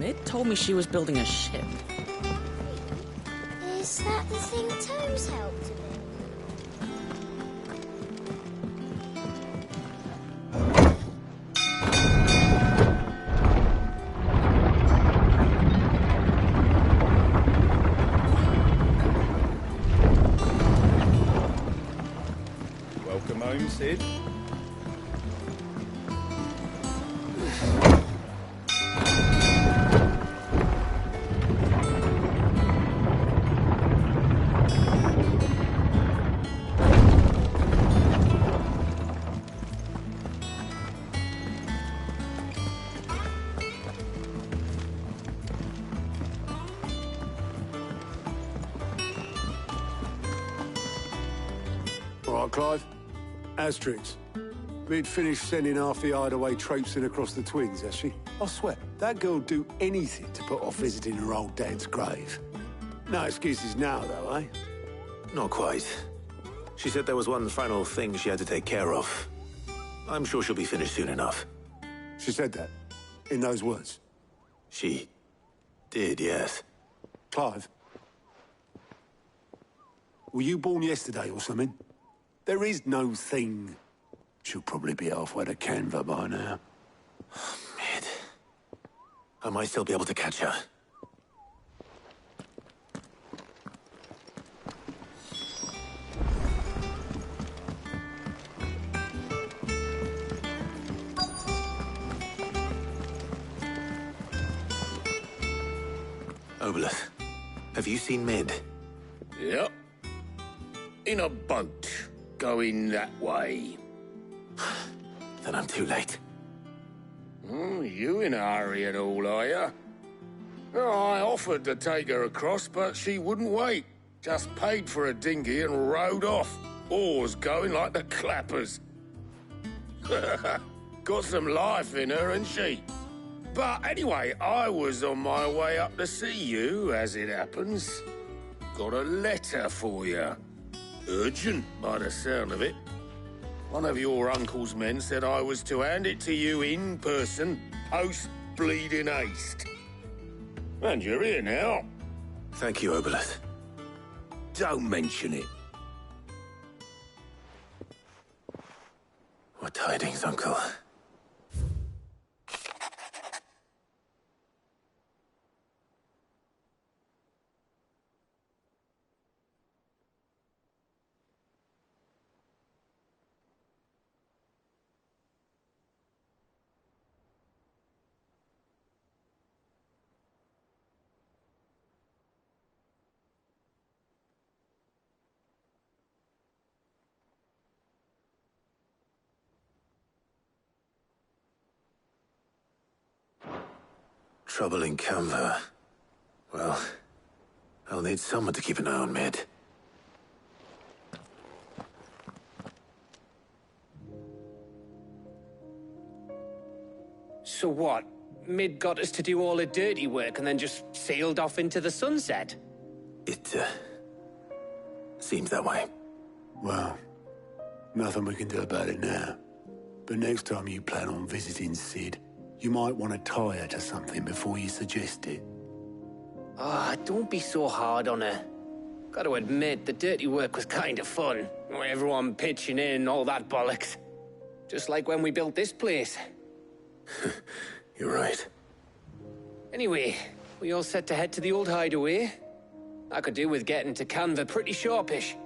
Mid told me she was building a ship. Is that the thing Toes helped him in? Welcome home, Sid. Clive. Asterix. We'd finished sending half the hideaway traipsing across the twins, has she? I swear, that girl'd do anything to put off visiting her old dad's grave. No excuses now, though, eh? Not quite. She said there was one final thing she had to take care of. I'm sure she'll be finished soon enough. She said that? In those words? She did, yes. Clive? Were you born yesterday or something? There is no thing. She'll probably be halfway to Canva by now. Mid. I might still be able to catch her. Obelith, have you seen Mid? Yep. In a boat. Going that way. Then I'm too late. You in a hurry and all, are you? Oh, I offered to take her across, but she wouldn't wait. Just paid for a dinghy and rowed off. Oars going like the clappers. Got some life in her, ain't she? But anyway, I was on my way up to see you, as it happens. Got a letter for you. Urgent, by the sound of it. One of your uncle's men said I was to hand it to you in person, post-bleeding haste. And you're here now. Thank you, Obelith. Don't mention it. What tidings, Uncle? Trouble in Canva. Well, I'll need someone to keep an eye on Mid. So what? Mid got us to do all the dirty work and then just sailed off into the sunset? It, seems that way. Well, nothing we can do about it now. But next time you plan on visiting Sid, you might want to tie her to something before you suggest it. Ah, don't be so hard on her. Got to admit, the dirty work was kind of fun. Everyone pitching in, all that bollocks. Just like when we built this place. You're right. Anyway, we all set to head to the old hideaway. I could do with getting to Canva pretty sharpish.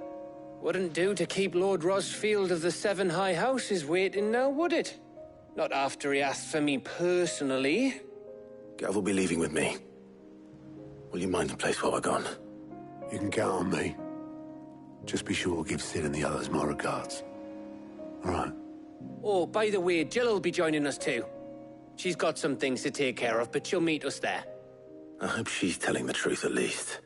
Wouldn't do to keep Lord Rosfield of the Seven High Houses waiting now, would it? Not after he asked for me personally. Gav will be leaving with me. Will you mind the place while we're gone? You can count on me. Just be sure to give Sid and the others my regards. All right. Oh, by the way, Jill will be joining us too. She's got some things to take care of, but she'll meet us there. I hope she's telling the truth at least.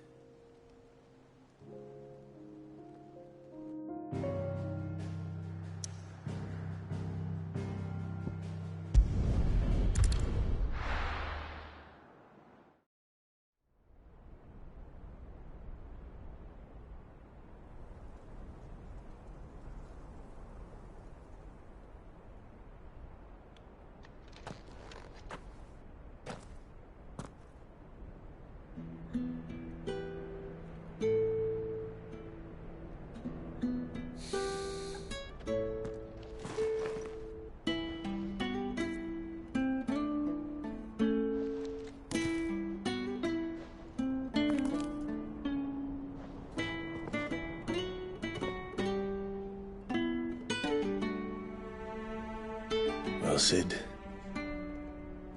Sid.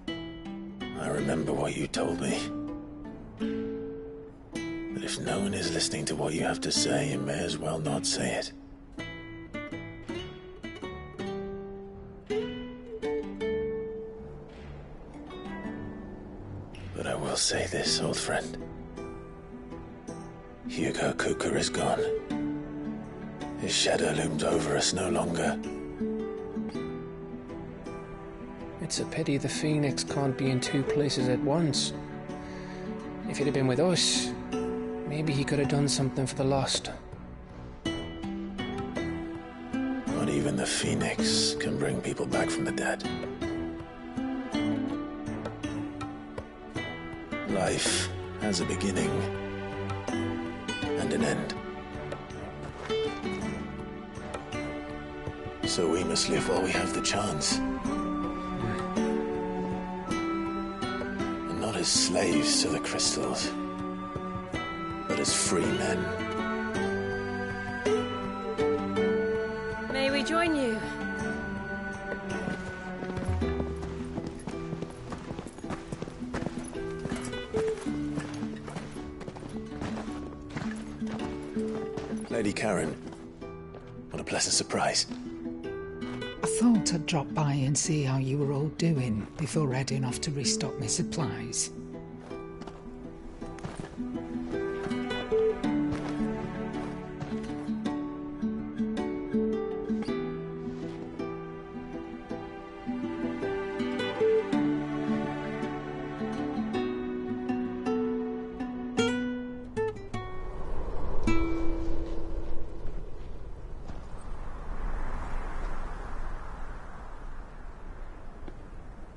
I remember what you told me. That if no one is listening to what you have to say, you may as well not say it. But I will say this, old friend. Hugo Cooker is gone. His shadow looms over us no longer. It's a pity the Phoenix can't be in two places at once. If he'd have been with us, maybe he could have done something for the lost. Not even the Phoenix can bring people back from the dead. Life has a beginning and an end. So we must live while we have the chance. And not as slaves to the crystals, but as free men. May we join you? Lady Karen, what a pleasant surprise. I thought I'd drop by and see how you were all doing before heading off to restock my supplies.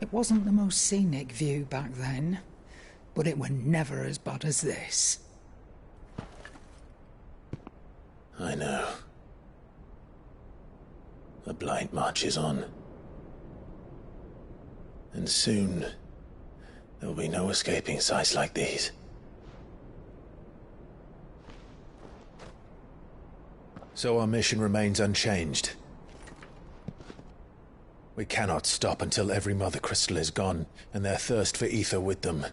It wasn't the most scenic view back then, but it were never as bad as this. I know. The Blight marches on. And soon, there will be no escaping sights like these. So our mission remains unchanged. We cannot stop until every Mother Crystal is gone, and their thirst for ether with them.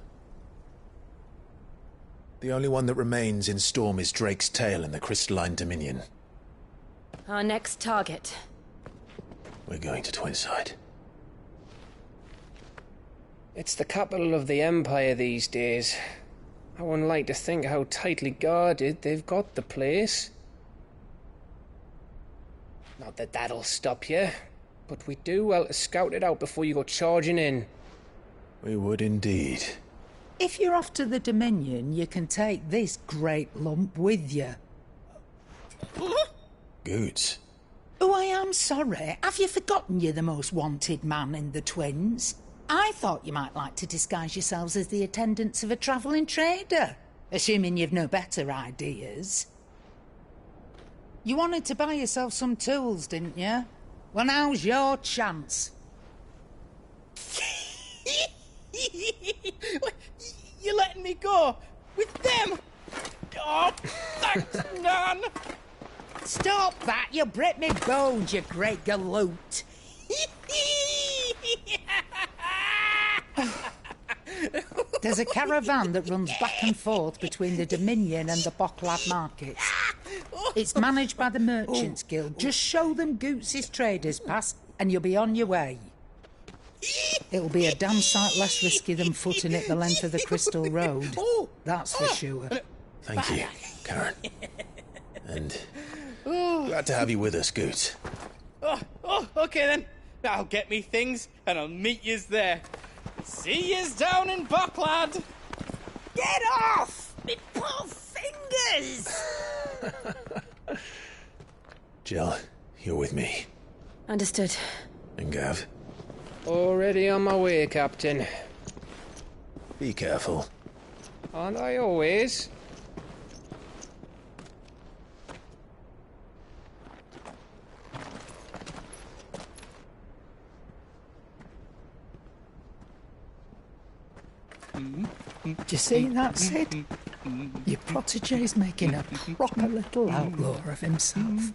The only one that remains in Storm is Drake's Tail in the Crystalline Dominion. Our next target. We're going to Twinside. It's the capital of the Empire these days. I wouldn't like to think how tightly guarded they've got the place. Not that that'll stop you, but we'd do well to scout it out before you go charging in. We would indeed. If you're off to the Dominion, you can take this great lump with you. Goods. Oh, I am sorry. Have you forgotten you're the most wanted man in the Twins? I thought you might like to disguise yourselves as the attendants of a travelling trader, assuming you've no better ideas. You wanted to buy yourself some tools, didn't you? Well, now's your chance. You're letting me go? With them? Oh, thanks, Nan! Stop that! You'll break me bones, you great galoot! There's a caravan that runs back and forth between the Dominion and the Bocklad markets. It's managed by the Merchants Guild. Just show them Goots' traders pass and you'll be on your way. It'll be a damn sight less risky than footing it the length of the Crystal Road. That's for sure. Thank you, Karen. And glad to have you with us, Goots. Okay then. I'll get me things and I'll meet yous there. See yous down in Bocklad. Get off! Me poor fingers! Jill, you're with me. Understood. And Gav, Already on my way, Captain. be careful. Aren't I always? Do you see that, Sid? Your protege's making a proper little outlaw of himself.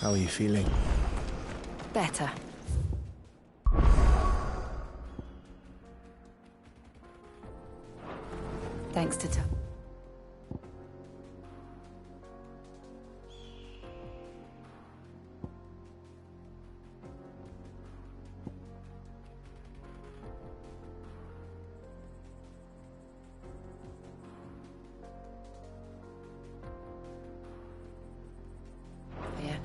How are you feeling? Better. Thanks to Tom. Yeah.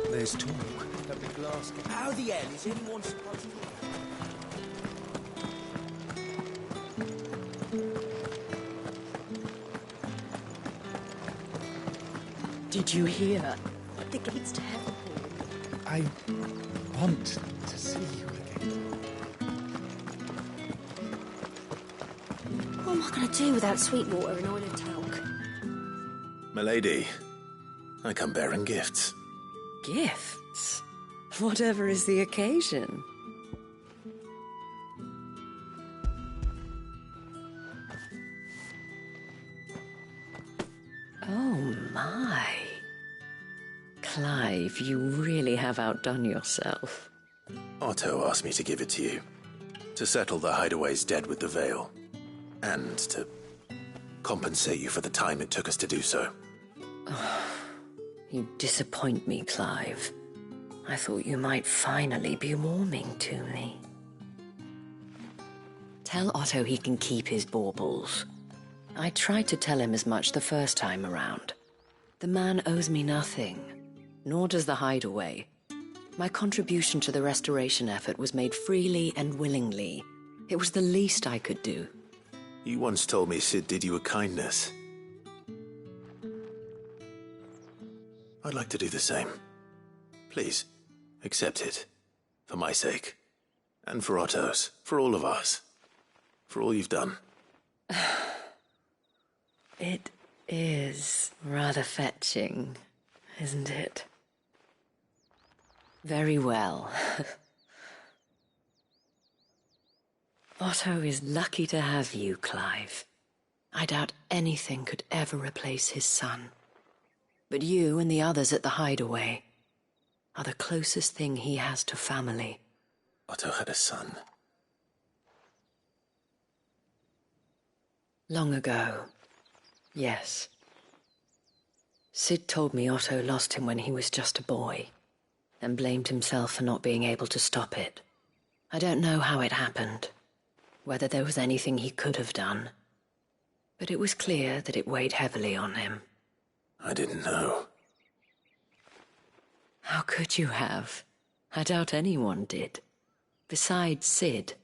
There's talk that the glass... How the hell is anyone supposed to... Did you hear? The gates to heaven. I want to see you again. What am I going to do without Sweetwater and oil and talc? Milady, I come bearing gifts. Gifts? Whatever is the occasion. Oh my. Clive, you really have outdone yourself. Otto asked me to give it to you. To settle the Hideaway's debt with the Veil. And to compensate you for the time it took us to do so. You disappoint me, Clive. I thought you might finally be warming to me. Tell Otto he can keep his baubles. I tried to tell him as much the first time around. The man owes me nothing, nor does the Hideaway. My contribution to the restoration effort was made freely and willingly. It was the least I could do. You once told me Sid did you a kindness. I'd like to do the same. Please, accept it. For my sake. And for Otto's. For all of us. For all you've done. It is rather fetching, isn't it? Very well. Otto is lucky to have you, Clive. I doubt anything could ever replace his son. But you and the others at the Hideaway are the closest thing he has to family. Otto had a son. Long ago, yes. Sid told me Otto lost him when he was just a boy, and blamed himself for not being able to stop it. I don't know how it happened, whether there was anything he could have done, but it was clear that it weighed heavily on him. I didn't know. How could you have? I doubt anyone did. Besides Sid,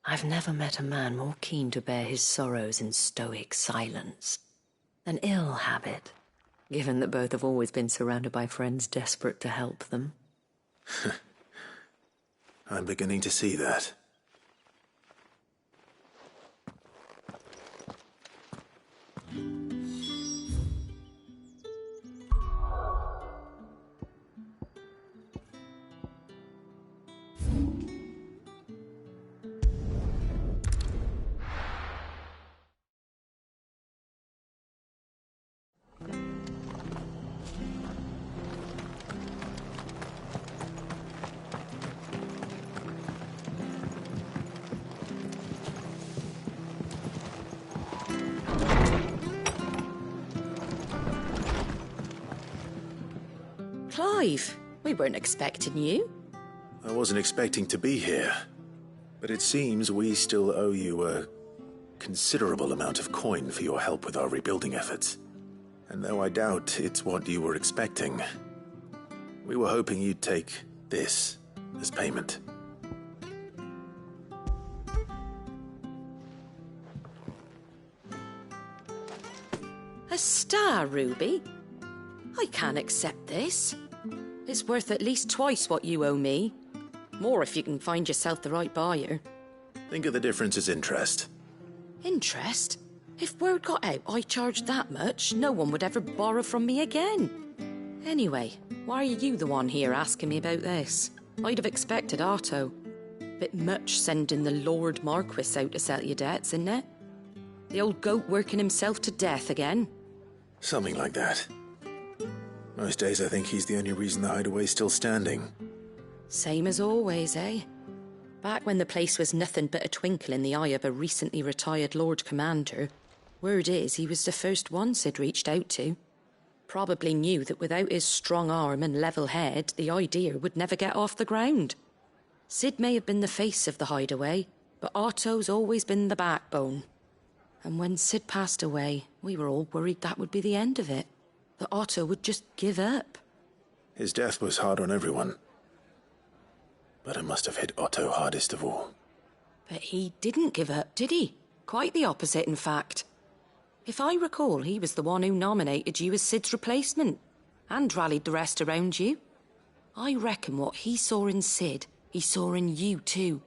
I've never met a man more keen to bear his sorrows in stoic silence. An ill habit, given that both have always been surrounded by friends desperate to help them. I'm beginning to see that. Clive, we weren't expecting you. I wasn't expecting to be here, but it seems we still owe you a considerable amount of coin for your help with our rebuilding efforts. And though I doubt it's what you were expecting, we were hoping you'd take this as payment. A star ruby? I can't accept this. It's worth at least twice what you owe me. More if you can find yourself the right buyer. Think of the difference as interest. Interest? If word got out I charged that much, no one would ever borrow from me again. Anyway, why are you the one here asking me about this? I'd have expected Otto. Bit much sending the Lord Marquis out to settle your debts, isn't it? The old goat working himself to death again? Something like that. Most days I think he's the only reason the hideaway's still standing. Same as always, eh? Back when the place was nothing but a twinkle in the eye of a recently retired Lord Commander, word is he was the first one Sid reached out to. Probably knew that without his strong arm and level head, the idea would never get off the ground. Sid may have been the face of the hideaway, but Otto's always been the backbone. And when Sid passed away, we were all worried that would be the end of it. That Otto would just give up. His death was hard on everyone. But it must have hit Otto hardest of all. But he didn't give up, did he? Quite the opposite, in fact. If I recall, he was the one who nominated you as Sid's replacement, and rallied the rest around you. I reckon what he saw in Sid, he saw in you too.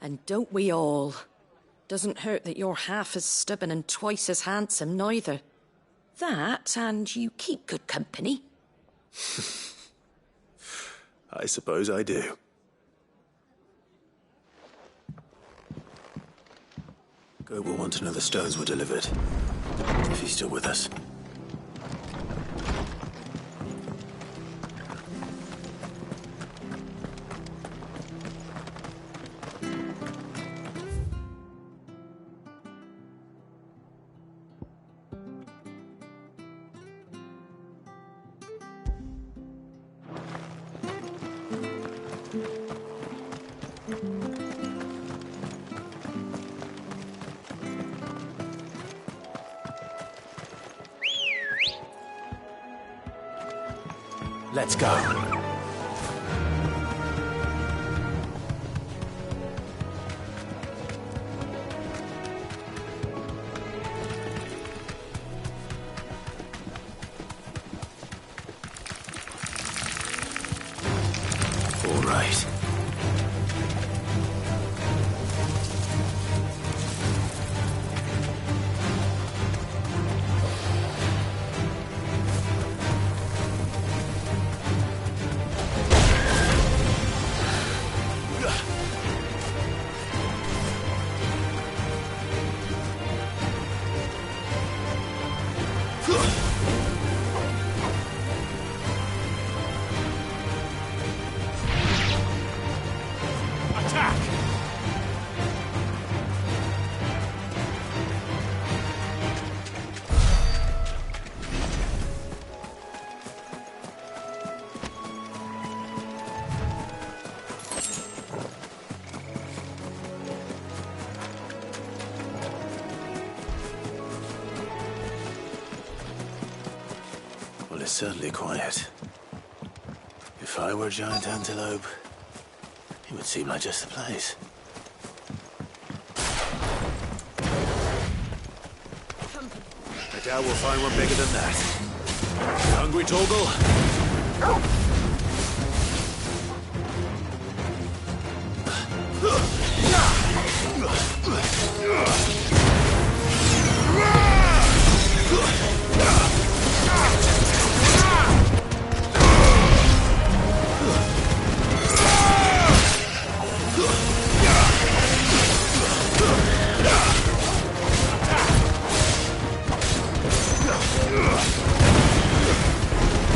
And don't we all? Doesn't hurt that you're half as stubborn and twice as handsome, neither. That, and you keep good company. I suppose I do. Go will want to know the stones were delivered. If he's still with us. Let's go. All right. Well, it's certainly quiet. If I were a giant antelope, it would seem like just the place. I doubt we'll find one bigger than that. You hungry, Torgal?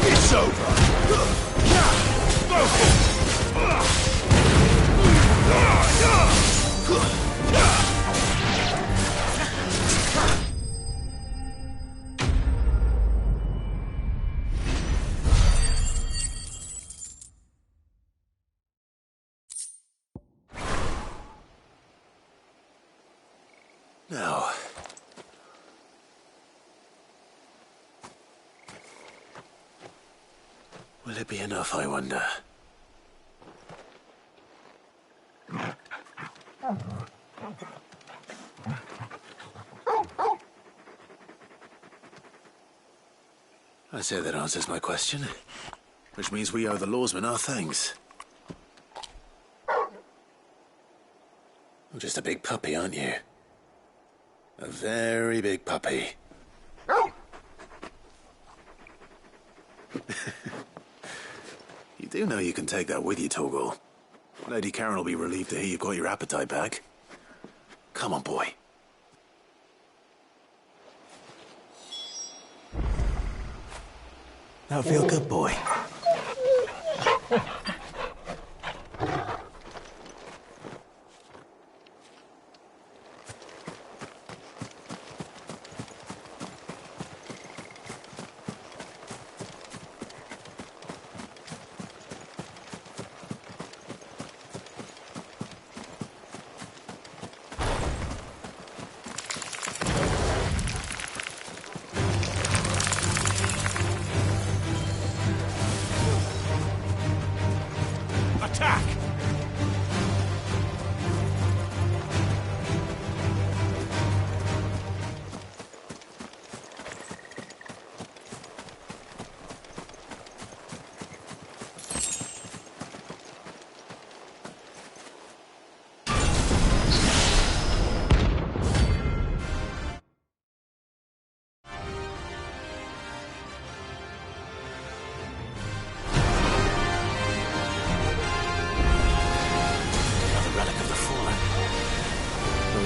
It's over! Now... will it be enough, I wonder? I say that answers my question. Which means we owe the lawsmen our thanks. You're just a big puppy, aren't you? A very big puppy. You do know you can take that with you, Torgal. Lady Karen will be relieved to hear you've got your appetite back. Come on, boy. Now feel good, boy.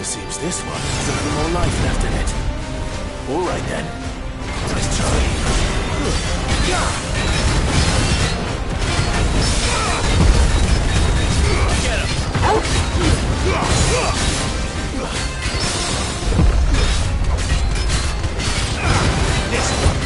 Seems this one has a little more life left in it. All right then. Let's try. Get him. This one.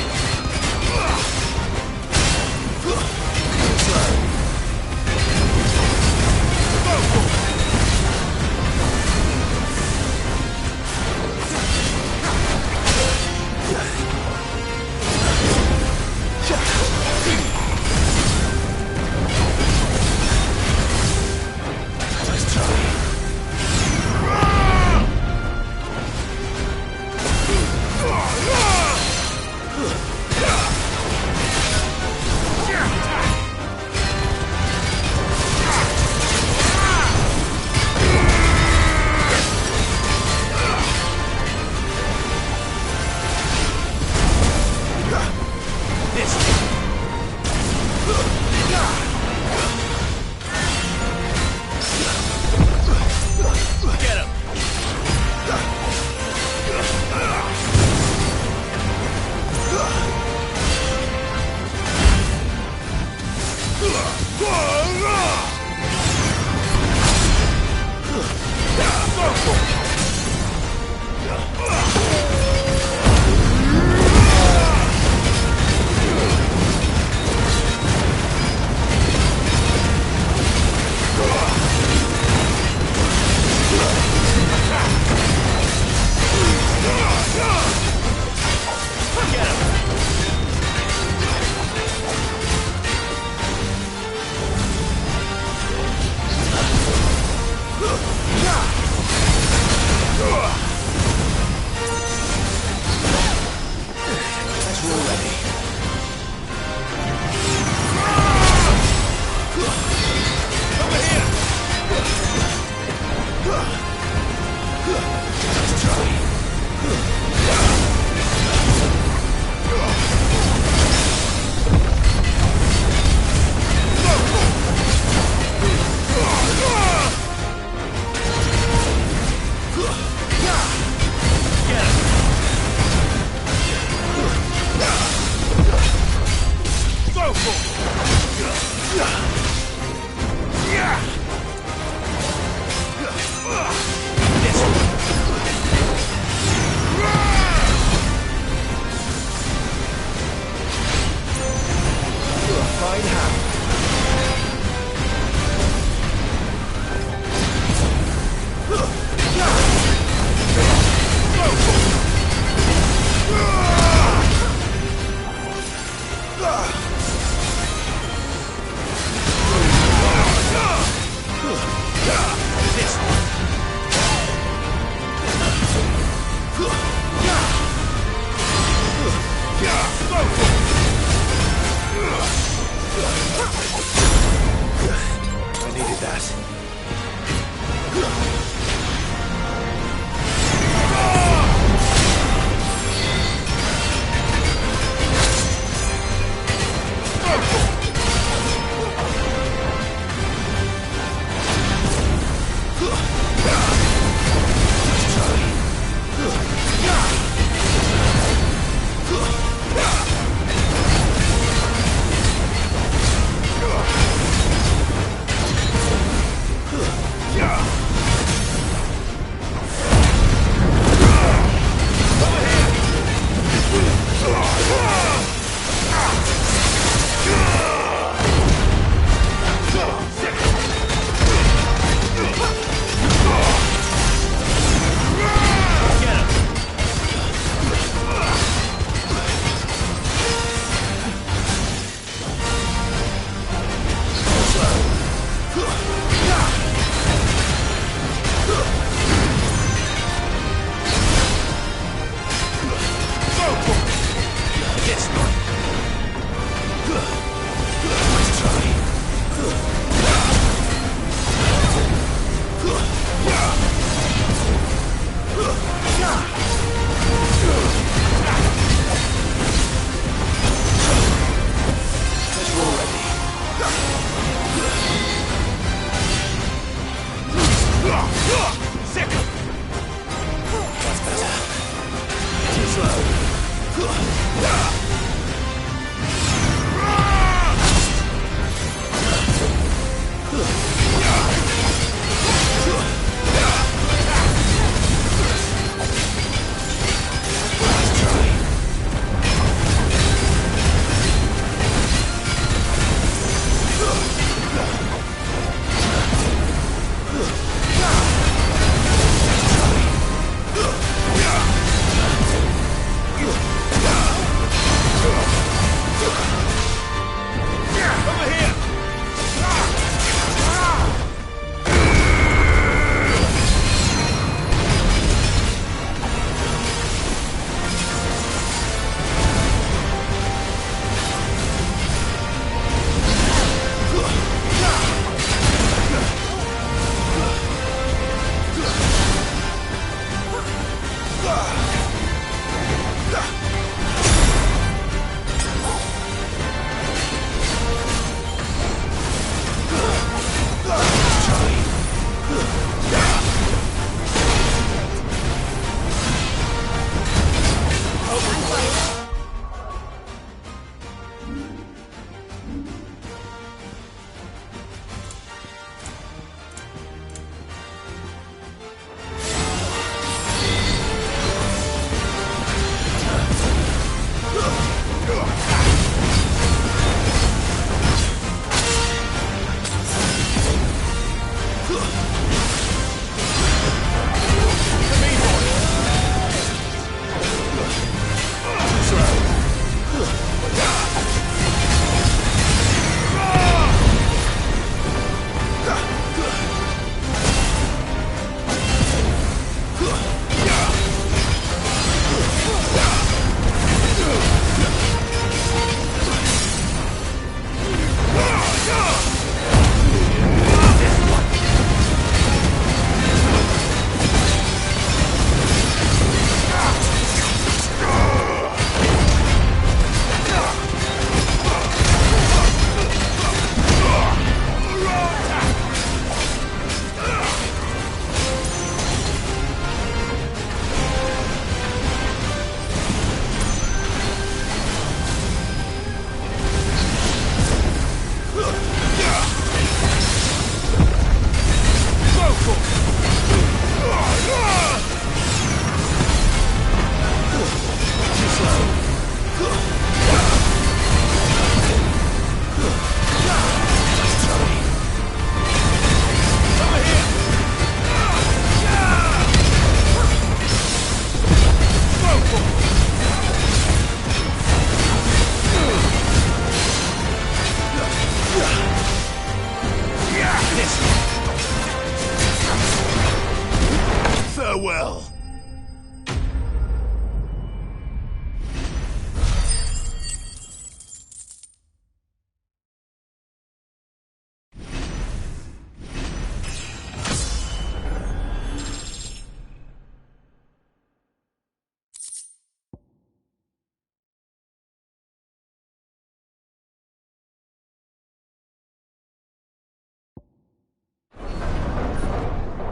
Farewell.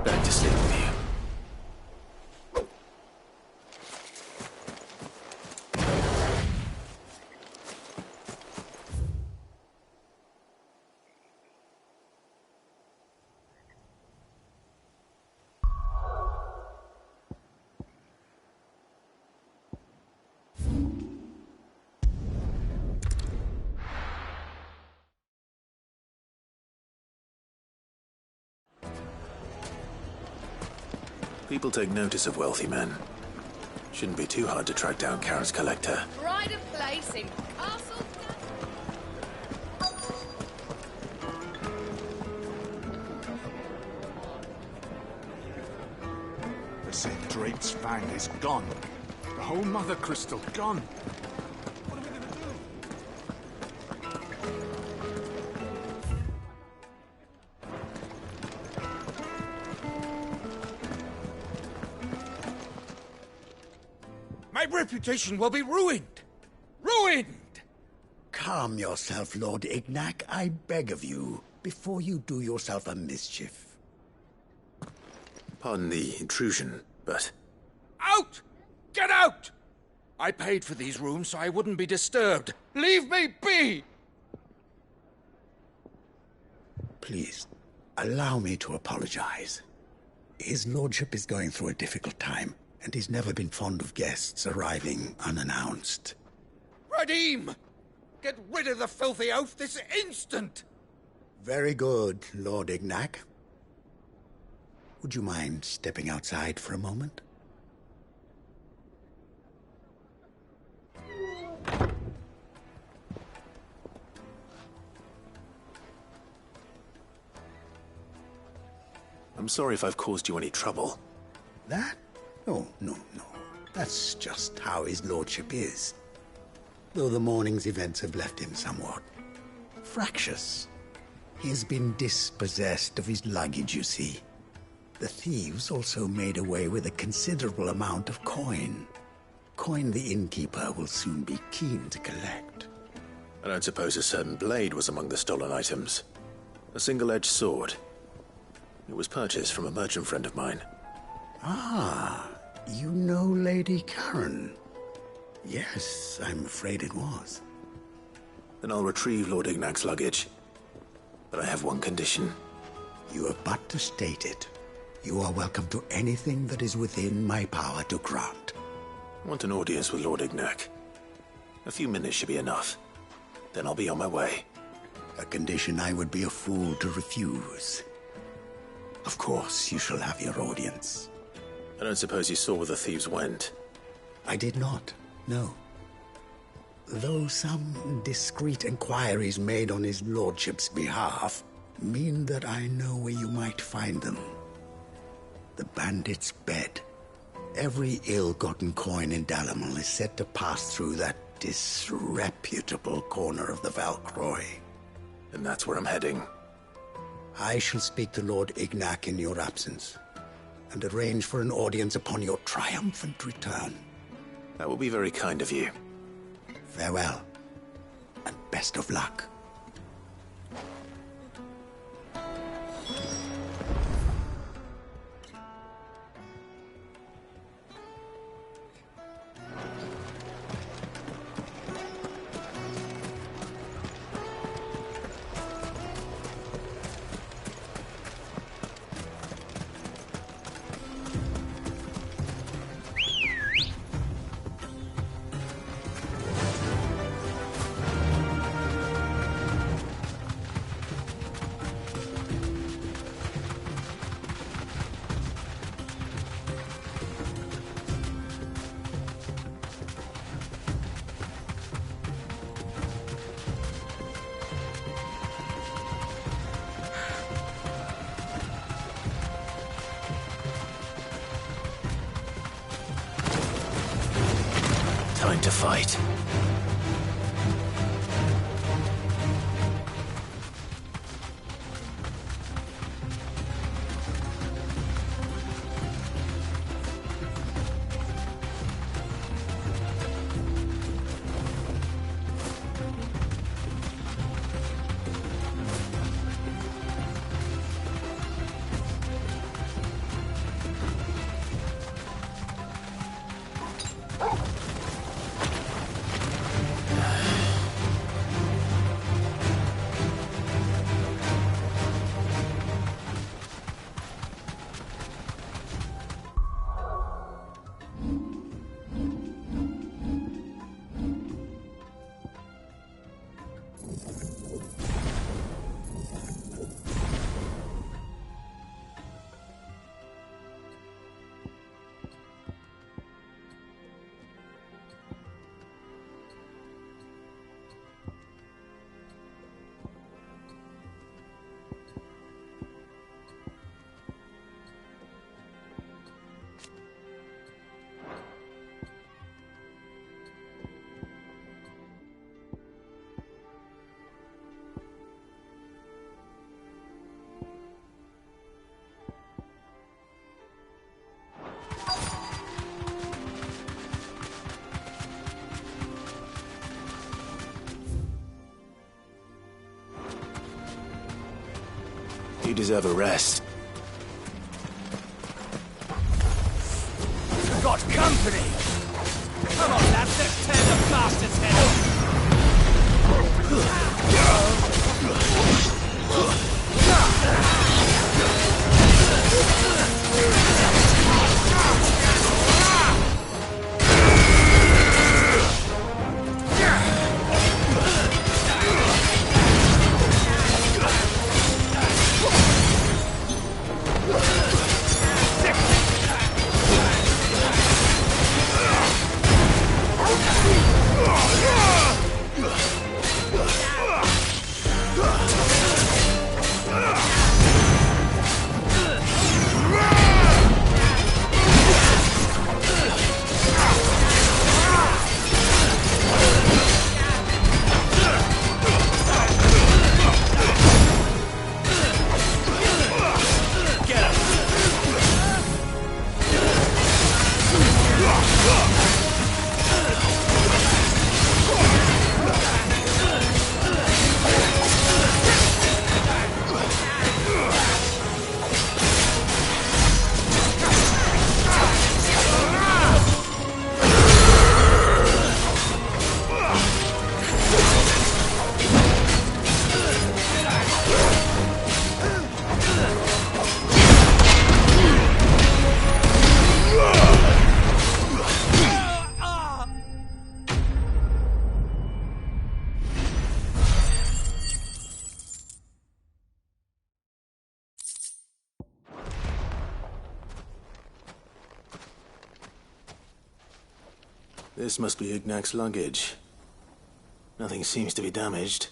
Back to sleep with you. People take notice of wealthy men. Shouldn't be too hard to track down Karen's collector. Pride of place in Castle. The St. Drake's Fang is gone. The whole Mother Crystal gone. What are we gonna do? My reputation will be ruined! Ruined! Calm yourself, Lord Ignac, I beg of you, before you do yourself a mischief. Pardon the intrusion, but... Out! Get out! I paid for these rooms so I wouldn't be disturbed. Leave me be! Please, allow me to apologize. His lordship is going through a difficult time, and he's never been fond of guests arriving unannounced. Radim! Get rid of the filthy oaf this instant! Very good, Lord Ignac. Would you mind stepping outside for a moment? I'm sorry if I've caused you any trouble. That? Oh, no. That's just how his lordship is. Though the morning's events have left him somewhat fractious. He has been dispossessed of his luggage, you see. The thieves also made away with a considerable amount of coin. Coin the innkeeper will soon be keen to collect. I don't suppose a certain blade was among the stolen items. A single-edged sword. It was purchased from a merchant friend of mine. Ah, you know Lady Karen. Yes, I'm afraid it was. Then I'll retrieve Lord Ignac's luggage. But I have one condition. You have but to state it. You are welcome to anything that is within my power to grant. I want an audience with Lord Ignac. A few minutes should be enough. Then I'll be on my way. A condition I would be a fool to refuse. Of course, you shall have your audience. I don't suppose you saw where the thieves went? I did not, no. Though some discreet inquiries made on his lordship's behalf mean that I know where you might find them. The bandit's bed. Every ill-gotten coin in Dalamal is said to pass through that disreputable corner of the Valcroy. And that's where I'm heading. I shall speak to Lord Ignac in your absence, and arrange for an audience upon your triumphant return. That will be very kind of you. Farewell, and best of luck. Time to fight. You deserve a rest. Got company! Come on, lads, let's tear the bastard's head off! This must be Ignac's luggage. Nothing seems to be damaged.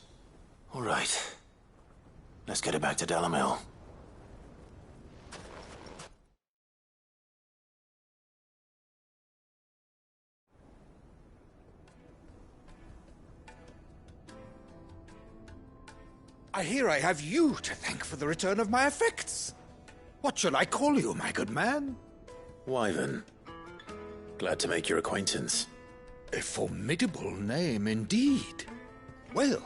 All right. Let's get it back to Dalamel. I hear I have you to thank for the return of my effects. What shall I call you, my good man? Wyvern. Glad to make your acquaintance. A formidable name indeed. Well,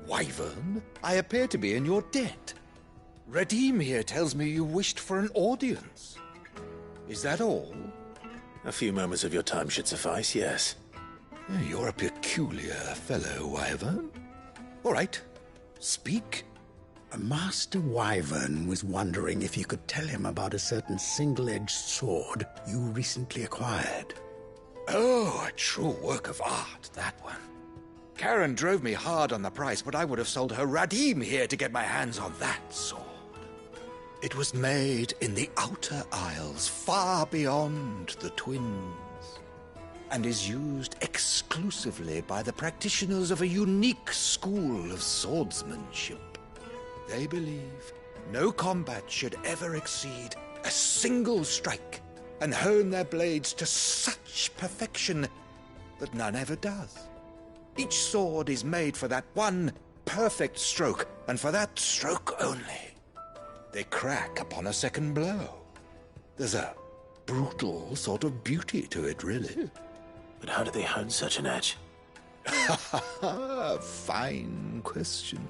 Wyvern, I appear to be in your debt. Redeem here tells me you wished for an audience. Is that all? A few moments of your time should suffice, yes. You're a peculiar fellow, Wyvern. All right, speak. Master Wyvern was wondering if you could tell him about a certain single-edged sword you recently acquired. Oh, a true work of art, that one. Karen drove me hard on the price, but I would have sold her Radim here to get my hands on that sword. It was made in the Outer Isles, far beyond the Twins, and is used exclusively by the practitioners of a unique school of swordsmanship. They believe no combat should ever exceed a single strike, and hone their blades to such perfection that none ever does. Each sword is made for that one perfect stroke, and for that stroke only. They crack upon a second blow. There's a brutal sort of beauty to it, really. But how do they hone such an edge? Fine question.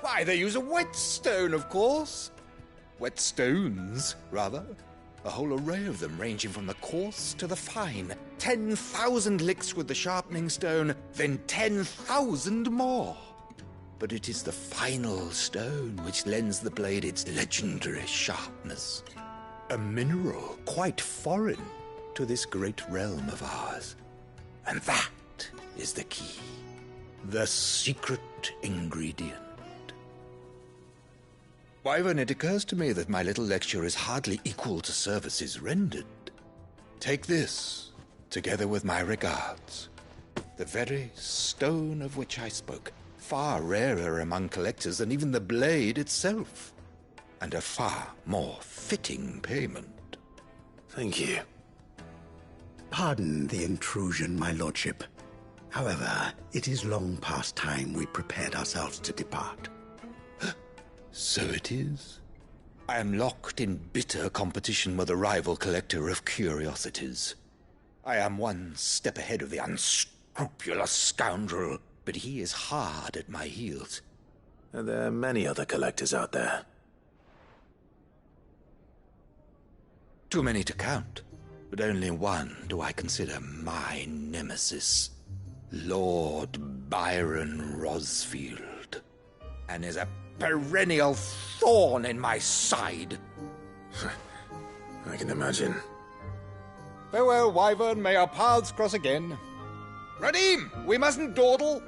Why, they use a whetstone, of course. Whetstones, rather. A whole array of them, ranging from the coarse to the fine. 10,000 licks with the sharpening stone, then 10,000 more. But it is the final stone which lends the blade its legendary sharpness. A mineral quite foreign to this great realm of ours. And that is the key. The secret ingredient. Wyvern, it occurs to me that my little lecture is hardly equal to services rendered. Take this, together with my regards. The very stone of which I spoke, far rarer among collectors than even the blade itself, and a far more fitting payment. Thank you. Pardon the intrusion, my lordship. However, it is long past time we prepared ourselves to depart. So it is. I am locked in bitter competition with a rival collector of curiosities. I am one step ahead of the unscrupulous scoundrel, but he is hard at my heels. Are there many other collectors out there? Too many to count, but only one do I consider my nemesis. Lord Byron Rosfield. And is a perennial thorn in my side. I can imagine. Farewell, Wyvern. May our paths cross again. Radim, we mustn't dawdle.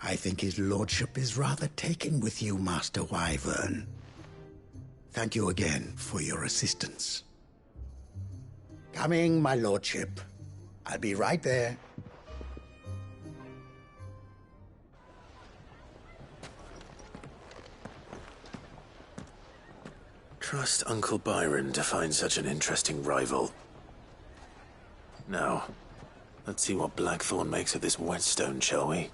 I think his lordship is rather taken with you, Master Wyvern. Thank you again for your assistance. Coming, my lordship. I'll be right there. Trust Uncle Byron to find such an interesting rival. Now, let's see what Blackthorn makes of this whetstone, shall we?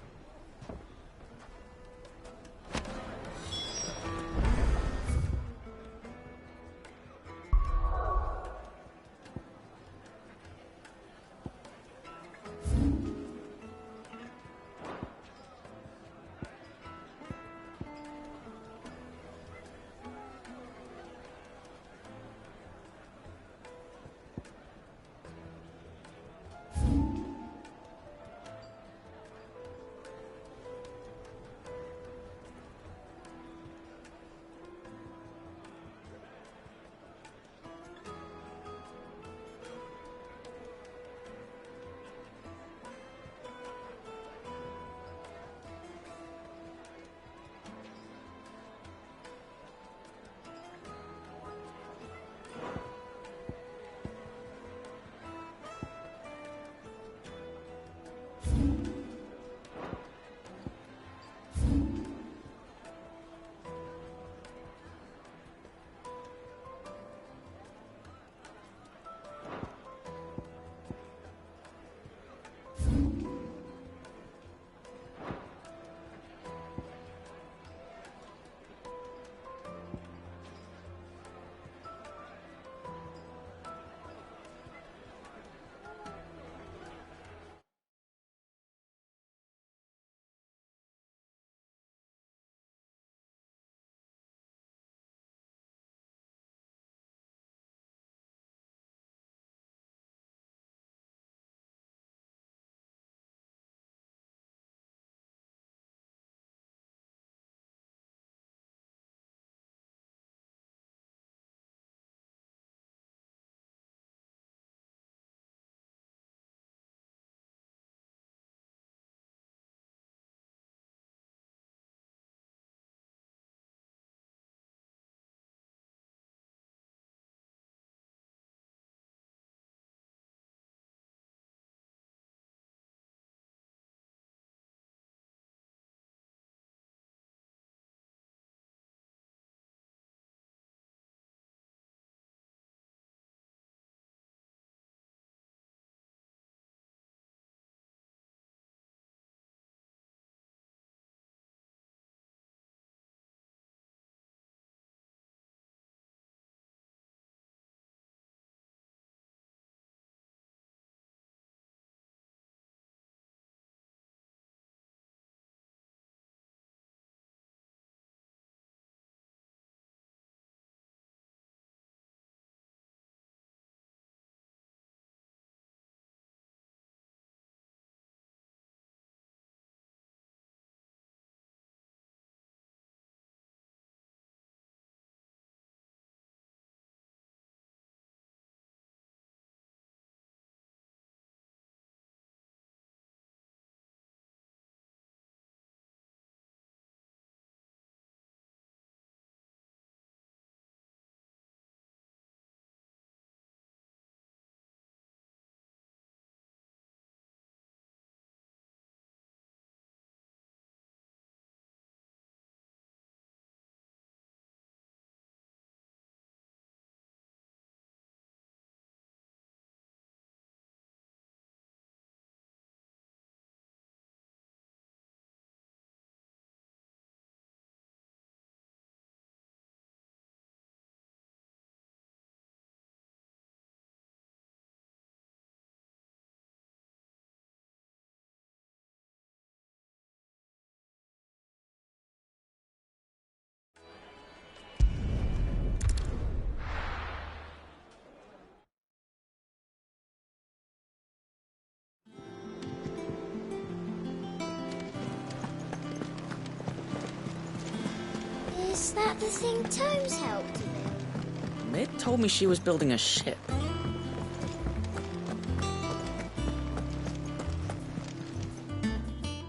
Was that the thing Tomes helped to build? Mid told me she was building a ship.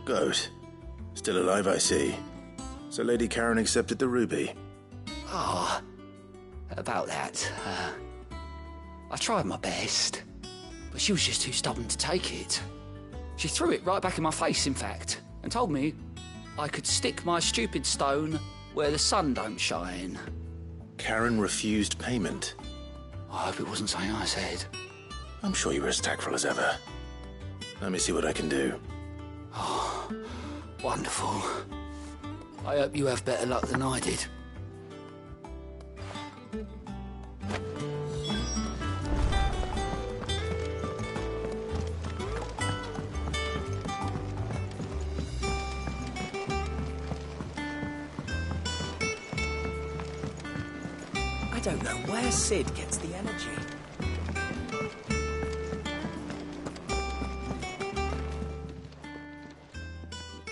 Goat. Still alive, I see. So Lady Karen accepted the ruby. Ah, about that. I tried my best, but she was just too stubborn to take it. She threw it right back in my face, in fact, and told me I could stick my stupid stone where the sun don't shine. Karen refused payment. I hope it wasn't something I said. I'm sure you were as tactful as ever. Let me see what I can do. Oh, wonderful. I hope you have better luck than I did. I don't know where Sid gets the energy.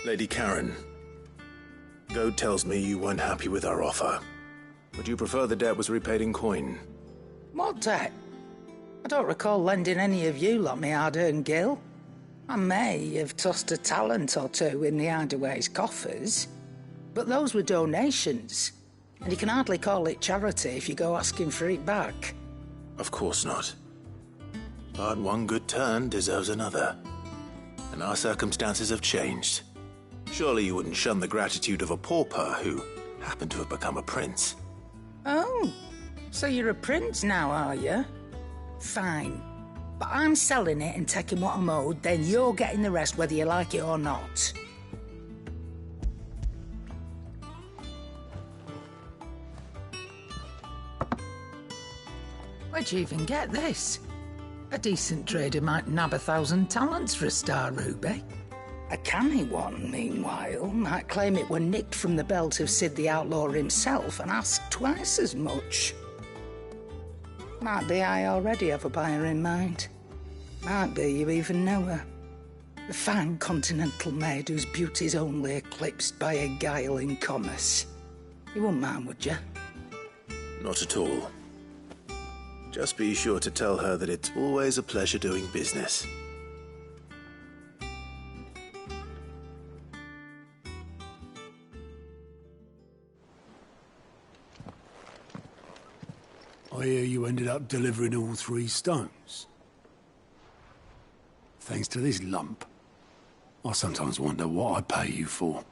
Lady Karen, Goad tells me you weren't happy with our offer. Would you prefer the debt was repaid in coin? What debt? I don't recall lending any of you lot me hard-earned gil. I may have tossed a talent or two in the Hideaway's coffers, but those were donations, and you can hardly call it charity if you go asking for it back. Of course not. But one good turn deserves another. And our circumstances have changed. Surely you wouldn't shun the gratitude of a pauper who happened to have become a prince. Oh, so you're a prince now, are you? Fine. But I'm selling it and taking what I'm owed, then you're getting the rest whether you like it or not. Where'd you even get this? A decent trader might nab 1,000 talents for a star ruby. A canny one, meanwhile, might claim it were nicked from the belt of Sid the Outlaw himself and ask twice as much. Might be I already have a buyer in mind. Might be you even know her. A fine continental maid whose beauty's only eclipsed by a guile in commerce. You wouldn't mind, would you? Not at all. Just be sure to tell her that it's always a pleasure doing business. I hear you ended up delivering all 3 stones. Thanks to this lump. I sometimes wonder what I pay you for.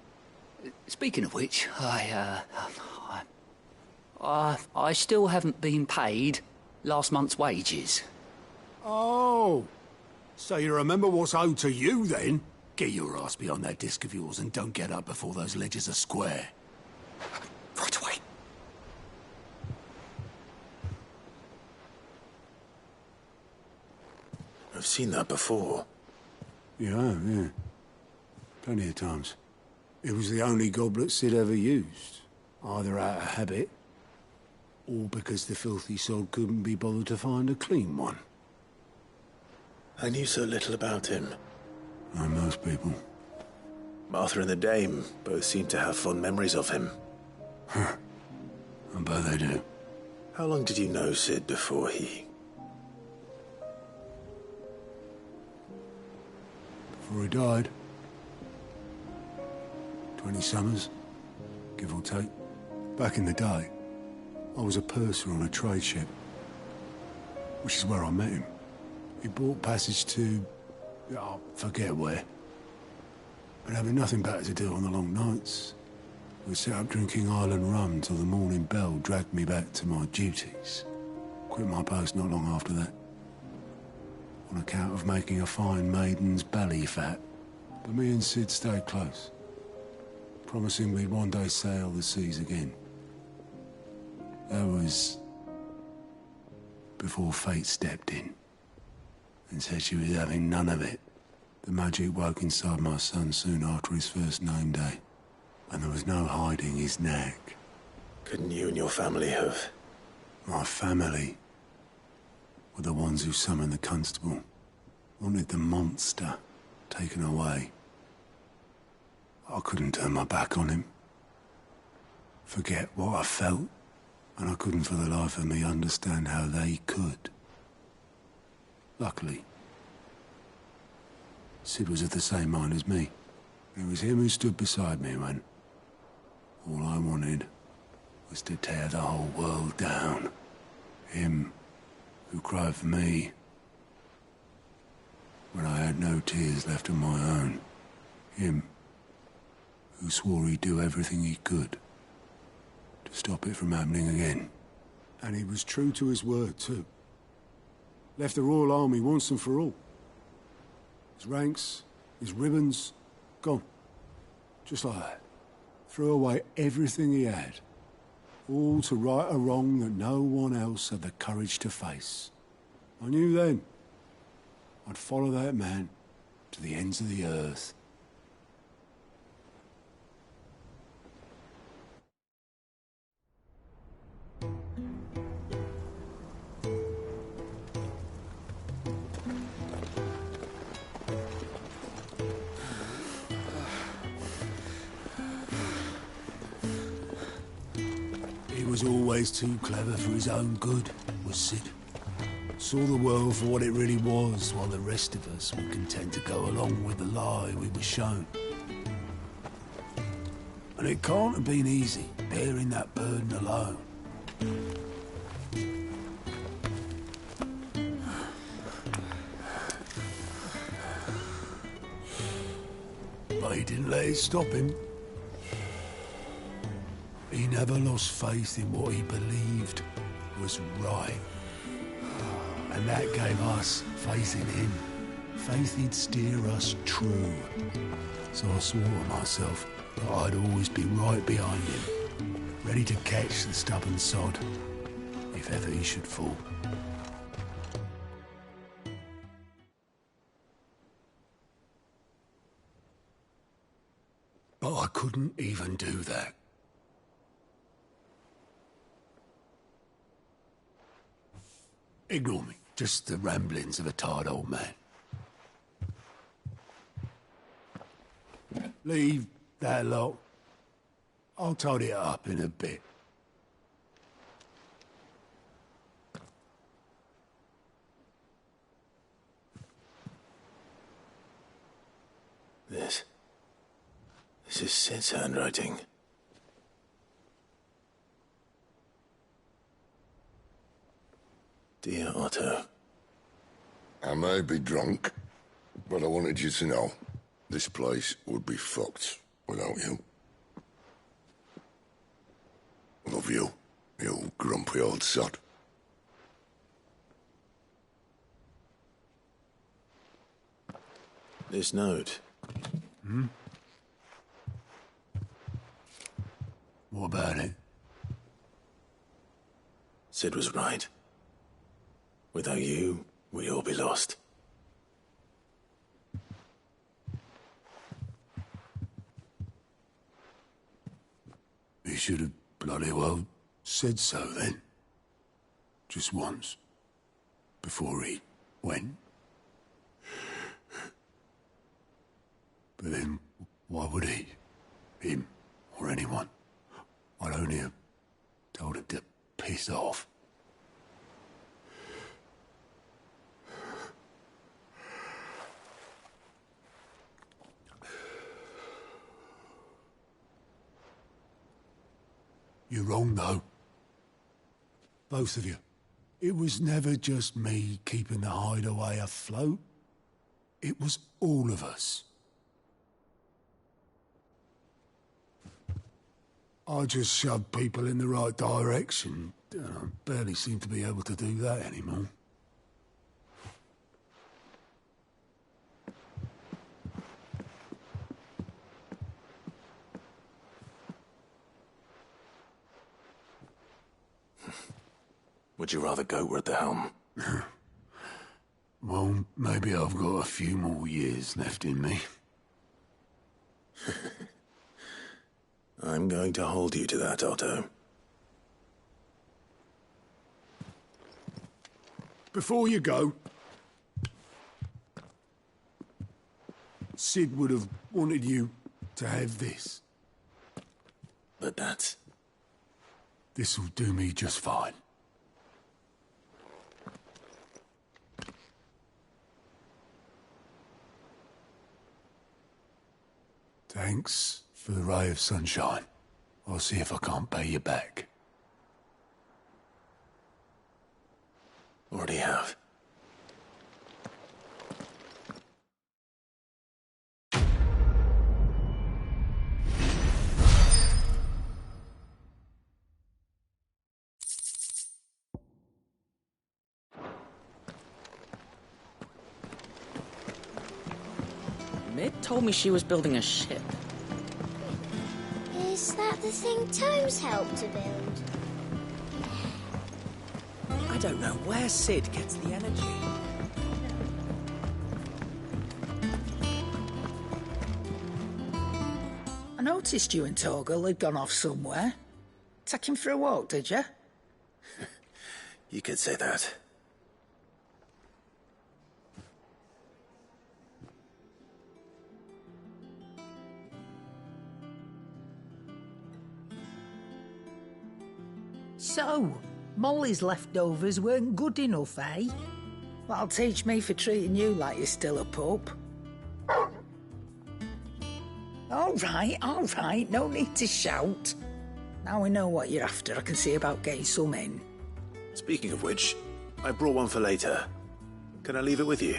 Speaking of which, I still haven't been paid last month's wages. Oh, so you remember what's owed to you then? Get your ass behind that disc of yours and don't get up before those ledgers are square. Right away. I've seen that before. You have, yeah. Plenty of times. It was the only goblet Sid ever used. Either out of habit, or because the filthy sod couldn't be bothered to find a clean one. I knew so little about him. Like most people. Martha and the Dame both seem to have fond memories of him. I bet they do. How long did you know Sid before he... Before he died. 20 summers, give or take. Back in the day, I was a purser on a trade ship, which is where I met him. He bought passage to... I forget where. But having nothing better to do on the long nights, we sat up drinking island rum till the morning bell dragged me back to my duties. Quit my post not long after that. On account of making a fine maiden's belly fat. But me and Sid stayed close, promising we'd one day sail the seas again. That was before fate stepped in and said she was having none of it. The magic woke inside my son soon after his first name day, and there was no hiding his nag. Couldn't you and your family have... My family were the ones who summoned the constable, wanted the monster taken away. I couldn't turn my back on him. forget what I felt, and I couldn't for the life of me understand how they could. Luckily, Sid was of the same mind as me. It was him who stood beside me when all I wanted was to tear the whole world down. Him who cried for me when I had no tears left of my own. Him who swore he'd do everything he could to stop it from happening again. And he was true to his word, too. Left the Royal Army once and for all. His ranks, his ribbons, gone. Just like that. Threw away everything he had. All to right a wrong that no one else had the courage to face. I knew then I'd follow that man to the ends of the earth. He was always too clever for his own good, was Sid. Saw the world for what it really was, while the rest of us were content to go along with the lie we were shown. And it can't have been easy, bearing that burden alone. But he didn't let it stop him. He never lost faith in what he believed was right. And that gave us faith in him. Faith he'd steer us true. So I swore to myself that I'd always be right behind him, ready to catch the stubborn sod, if ever he should fall. But I couldn't even do that. Ignore me. Just the ramblings of a tired old man. Leave that lot. I'll tidy it up in a bit. This is Sid's handwriting. Dear Otto. I may be drunk, but I wanted you to know this place would be fucked without you. Love you, you grumpy old sod. This note. Hmm? What about it? Sid was right. Without you, we'd all be lost. He should have bloody well said so then. Just once. Before he went. But then, why would he? Him, or anyone? I'd only have told him to piss off. You're wrong, though. Both of you. It was never just me keeping the hideaway afloat. It was all of us. I just shoved people in the right direction. I barely seem to be able to do that anymore. Would you rather goat were at the helm? Well, maybe I've got a few more years left in me. I'm going to hold you to that, Otto. Before you go, Sid would have wanted you to have this. But that's This'll do me just fine. Thanks for the ray of sunshine. I'll see if I can't pay you back. Already have. Mid told me she was building a ship. Is that the thing Tomes helped to build? I don't know where Sid gets the energy. I noticed you and Torgal had gone off somewhere. Take him for a walk, did you? You could say that. So, Molly's leftovers weren't good enough, eh? That'll teach me for treating you like you're still a pup. All right, no need to shout. Now we know what you're after, I can see about getting some in. Speaking of which, I brought one for later. Can I leave it with you?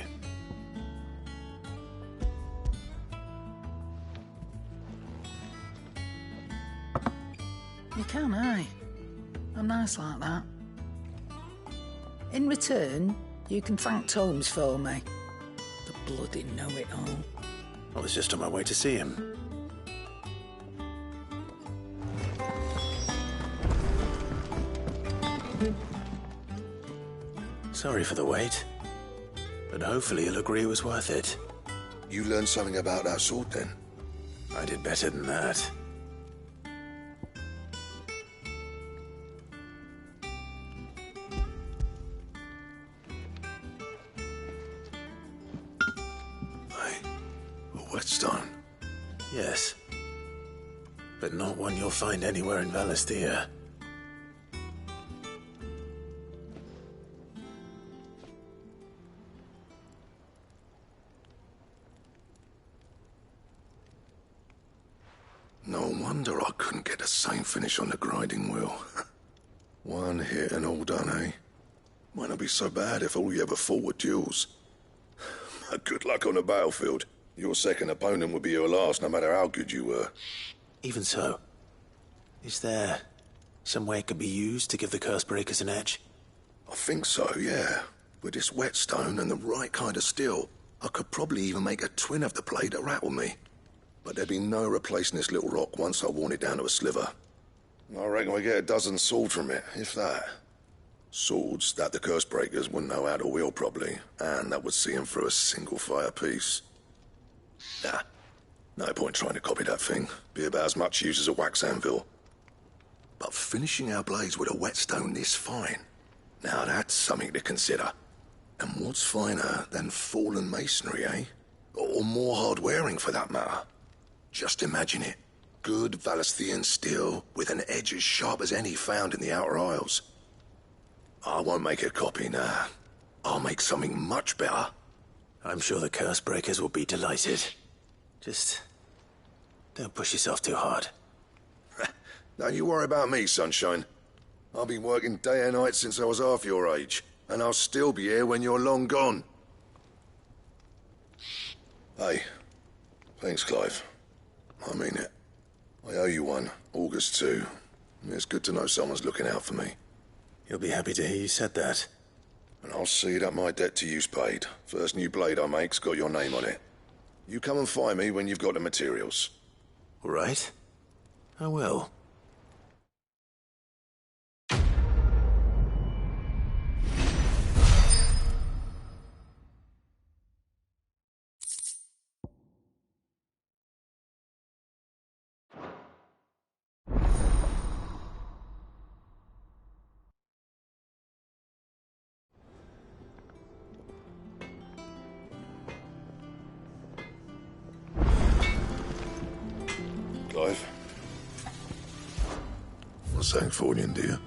You can, aye. I'm nice like that. In return, you can thank Tomes for me. The bloody know-it-all. I was just on my way to see him. Sorry for the wait, but hopefully you'll agree it was worth it. You learned something about that sword, then? I did better than that. A whetstone? Yes. But not one you'll find anywhere in Valisthea. No wonder I couldn't get the same finish on the grinding wheel. One hit and all done, eh? Might not be so bad if all you ever fought were duels. Good luck on the battlefield. Your second opponent would be your last, no matter how good you were. Even so, is there some way it could be used to give the curse breakers an edge? I think so, yeah. With this whetstone and the right kind of steel, I could probably even make a twin of the blade that rattled me. But there'd be no replacing this little rock once I worn it down to a sliver. I reckon we get a dozen swords from it, if that. Swords that the curse breakers wouldn't know how to wield properly, and that would see them through a single fire piece. Nah, no point trying to copy that thing. Be about as much use as a wax anvil. But finishing our blades with a whetstone this fine, now that's something to consider. And what's finer than fallen masonry, eh? Or more hard-wearing, for that matter. Just imagine it. Good Valisthean steel with an edge as sharp as any found in the Outer Isles. I won't make a copy, nah. I'll make something much better. I'm sure the curse breakers will be delighted. Just don't push yourself too hard. Don't you worry about me, sunshine. I've been working day and night since I was half your age, and I'll still be here when you're long gone. Hey, thanks, Clive. I mean it. I owe you one, August too. It's good to know someone's looking out for me. You'll be happy to hear you said that. And I'll see that my debt to you's paid. First new blade I make's got your name on it. You come and find me when you've got the materials. All right. I will. Clive, Sanktfornian, do you?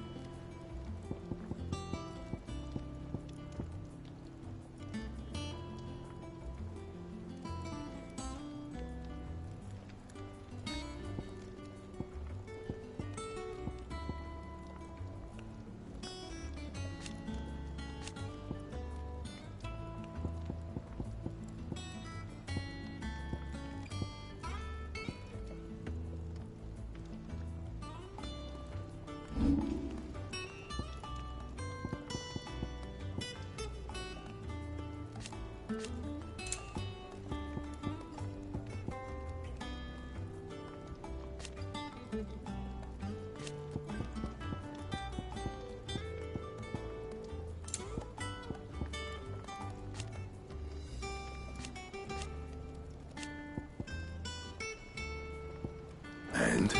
And?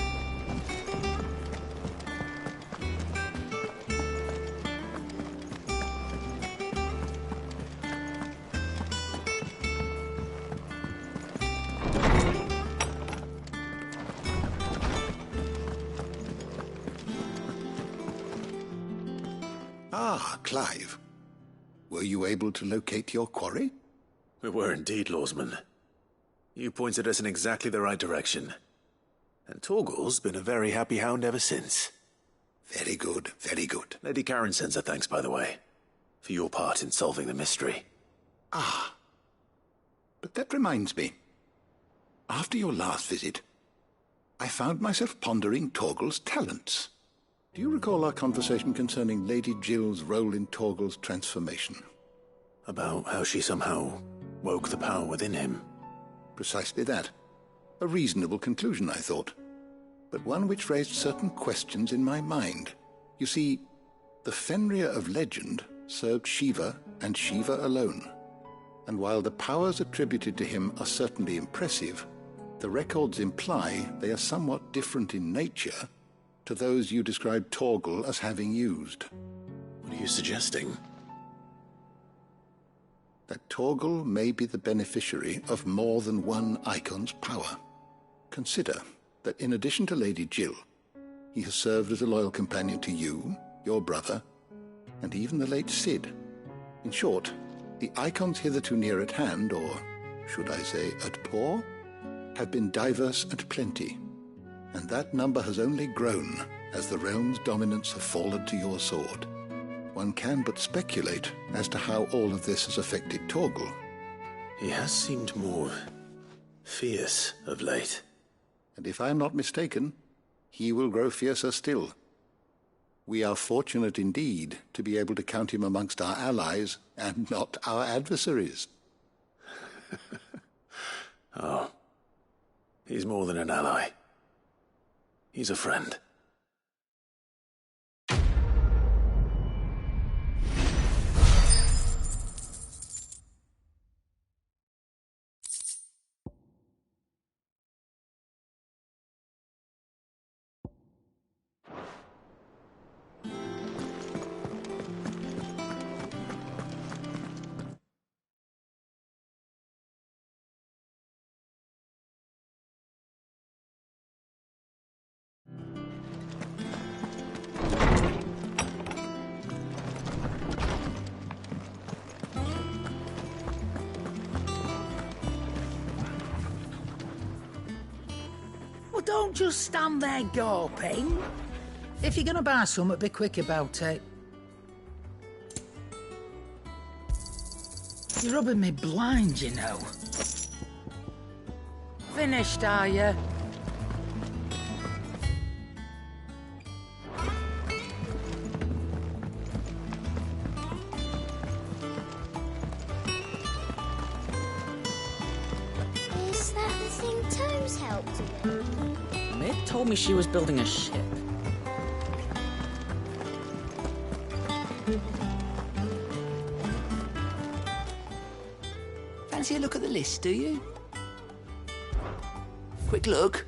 Ah, Clive. Were you able to locate your quarry? We were indeed, Lawsman. You pointed us in exactly the right direction. And Torgal's been a very happy hound ever since. Very good, very good. Lady Karen sends her thanks, by the way, for your part in solving the mystery. Ah. But that reminds me. After your last visit, I found myself pondering Torgal's talents. Do you recall our conversation concerning Lady Jill's role in Torgal's transformation? About how she somehow woke the power within him. Precisely that. A reasonable conclusion, I thought, but one which raised certain questions in my mind. You see, the Fenrir of legend served Shiva and Shiva alone, and while the powers attributed to him are certainly impressive, the records imply they are somewhat different in nature to those you described Torgal as having used. What are you suggesting? That Torgal may be the beneficiary of more than one icon's power. Consider that in addition to Lady Jill, he has served as a loyal companion to you, your brother, and even the late Cid. In short, the icons hitherto near at hand, or should I say at paw, have been diverse and plenty, and that number has only grown as the realm's dominance have fallen to your sword. One can but speculate as to how all of this has affected Torgal. He has seemed more fierce of late. And if I am not mistaken, he will grow fiercer still. We are fortunate indeed to be able to count him amongst our allies and not our adversaries. Oh, he's more than an ally. He's a friend. Well, don't just stand there gawping. If you're gonna buy something, be quick about it. You're rubbing me blind, you know. Finished, are you? Is that the thing Tomes helped with? Mid told me she was building a ship. Fancy a look at the list, do you? Quick look.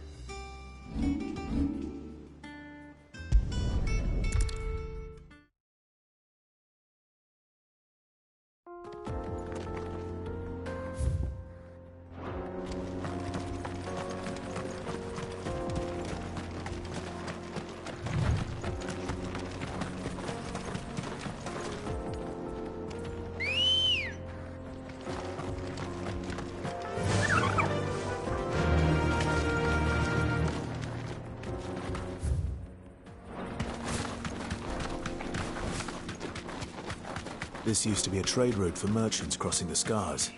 This used to be a trade route for merchants crossing the Scars,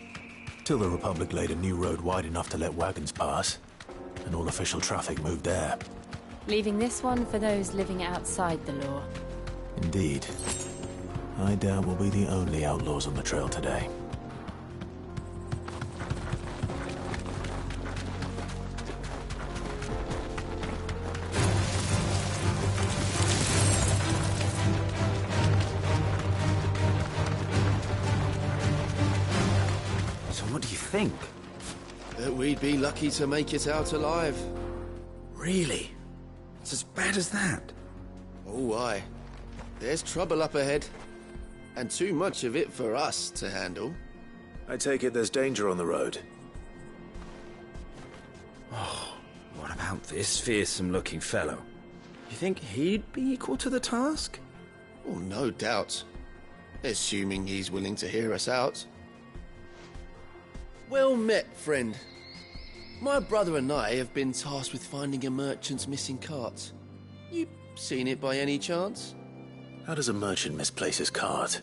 till the Republic laid a new road wide enough to let wagons pass, and all official traffic moved there. Leaving this one for those living outside the law. Indeed. I doubt we'll be the only outlaws on the trail today. So what do you think? That we'd be lucky to make it out alive. Really? It's as bad as that? Oh, aye. There's trouble up ahead. And too much of it for us to handle. I take it there's danger on the road. Oh, what about this fearsome-looking fellow? You think he'd be equal to the task? Oh, no doubt. Assuming he's willing to hear us out. Well met, friend. My brother and I have been tasked with finding a merchant's missing cart. You seen it by any chance? How does a merchant misplace his cart?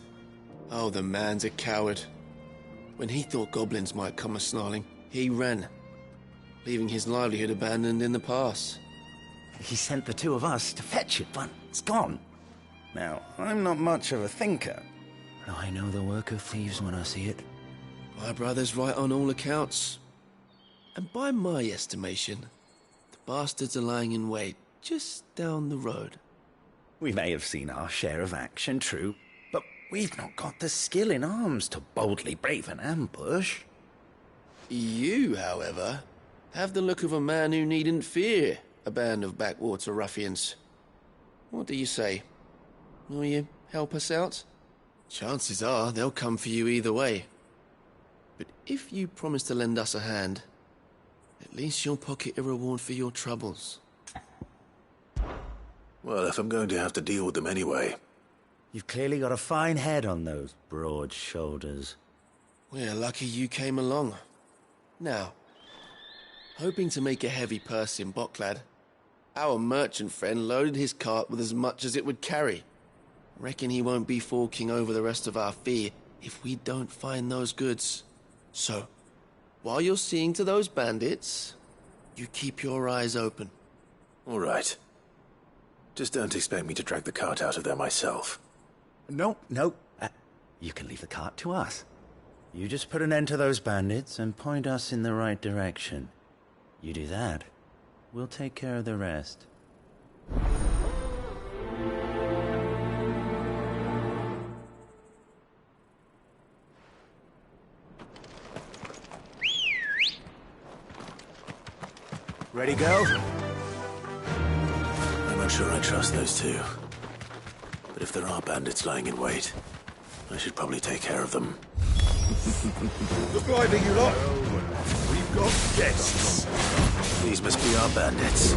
Oh, the man's a coward. When he thought goblins might come a-snarling, he ran, leaving his livelihood abandoned in the pass. He sent the two of us to fetch it, but it's gone. Now, I'm not much of a thinker, but I know the work of thieves when I see it. My brother's right on all accounts. And by my estimation, the bastards are lying in wait just down the road. We may have seen our share of action, true, but we've not got the skill in arms to boldly brave an ambush. You, however, have the look of a man who needn't fear a band of backwater ruffians. What do you say? Will you help us out? Chances are they'll come for you either way. But if you promise to lend us a hand, at least you'll pocket a reward for your troubles. Well, if I'm going to have to deal with them anyway. You've clearly got a fine head on those broad shoulders. We're lucky you came along. Now, hoping to make a heavy purse in Bocklad, our merchant friend loaded his cart with as much as it would carry. Reckon he won't be forking over the rest of our fee if we don't find those goods. So, while you're seeing to those bandits, you keep your eyes open. All right. Just don't expect me to drag the cart out of there myself. No. You can leave the cart to us. You just put an end to those bandits and point us in the right direction. You do that, we'll take care of the rest. Ready, go? I'm not sure I trust those two. But if there are bandits lying in wait, I should probably take care of them. Look lively, you lot! We've got guests! These must be our bandits.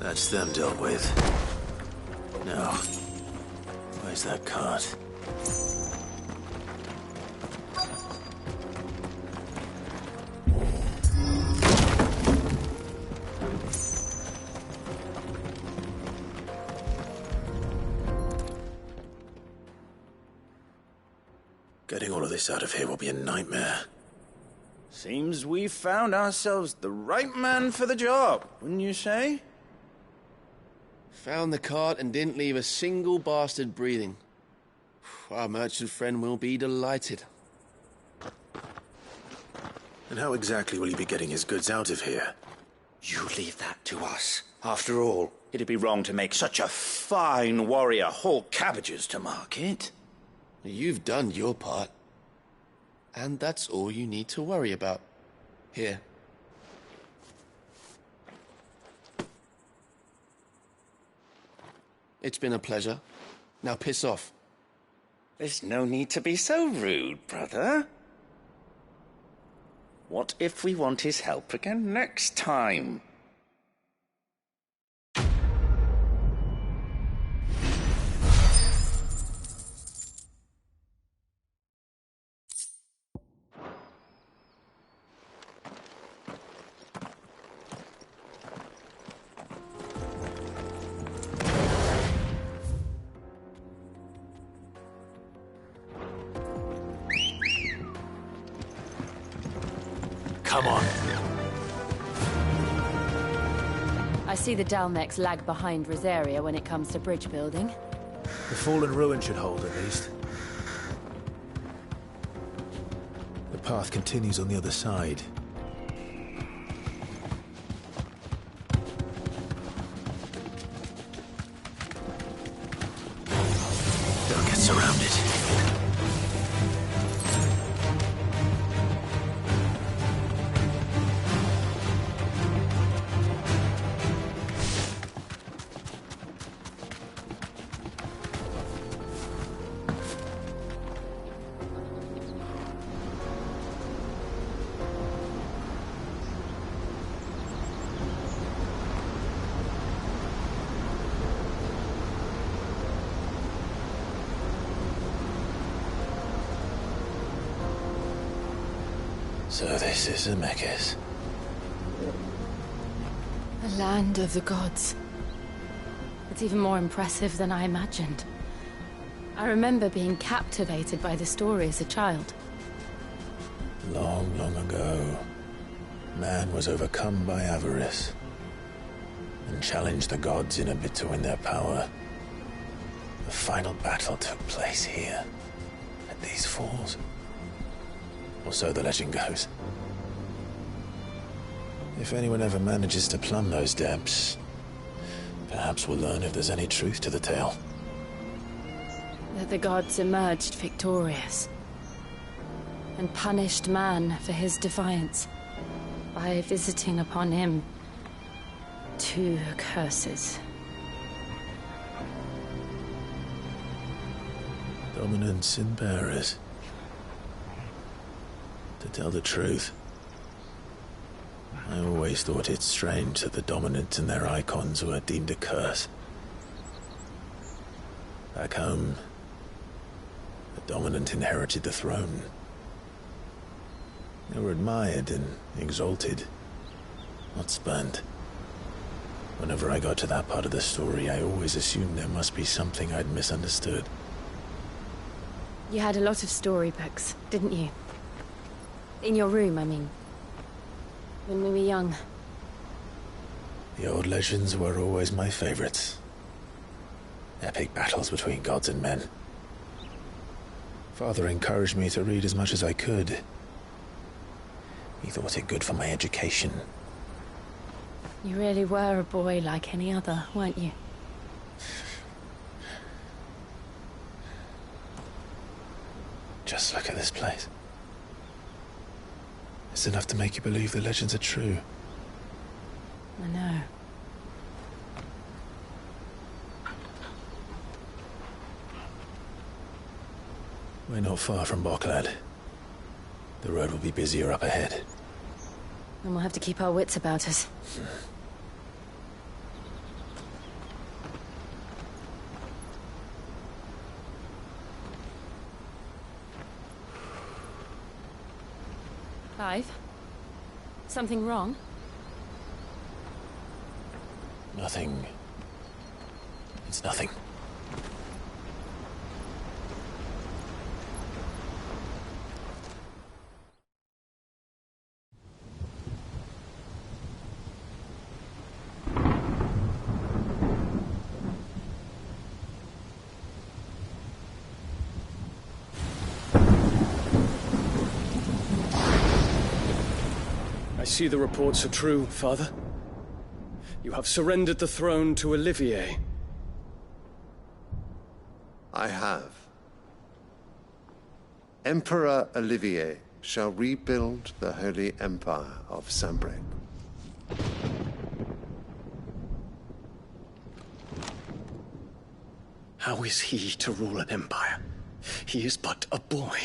That's them dealt with. Now, where's that cart? Getting all of this out of here will be a nightmare. Seems we've found ourselves the right man for the job, wouldn't you say? Found the cart and didn't leave a single bastard breathing. Our merchant friend will be delighted. And how exactly will he be getting his goods out of here? You leave that to us. After all, it'd be wrong to make such a fine warrior haul cabbages to market. You've done your part. And that's all you need to worry about. Here. It's been a pleasure. Now piss off. There's no need to be so rude, brother. What if we want his help again next time? Come on. I see the Dalmex lag behind Rosaria when it comes to bridge building. The fallen ruin should hold, at least. The path continues on the other side. They'll get surrounded. So this is Zemeckis. The land of the gods. It's even more impressive than I imagined. I remember being captivated by the story as a child. Long, long ago, man was overcome by avarice and challenged the gods in a bid to win their power. The final battle took place here, at these falls. Or so the legend goes. If anyone ever manages to plumb those depths, perhaps we'll learn if there's any truth to the tale. That the gods emerged victorious and punished man for his defiance by visiting upon him 2 curses. Dominant sin bearers. To tell the truth, I always thought it strange that the dominant and their icons were deemed a curse. Back home, the dominant inherited the throne. They were admired and exalted, not spurned. Whenever I got to that part of the story, I always assumed there must be something I'd misunderstood. You had a lot of storybooks, didn't you? In your room, I mean. When we were young. The old legends were always my favorites. Epic battles between gods and men. Father encouraged me to read as much as I could. He thought it good for my education. You really were a boy like any other, weren't you? Just look at this place. It's enough to make you believe the legends are true. I know. We're not far from Boklad. The road will be busier up ahead. And we'll have to keep our wits about us. Clive? Something wrong? Nothing. It's nothing. I see the reports are true, Father. You have surrendered the throne to Olivier. I have. Emperor Olivier shall rebuild the Holy Empire of Sanbreque. How is he to rule an empire? He is but a boy.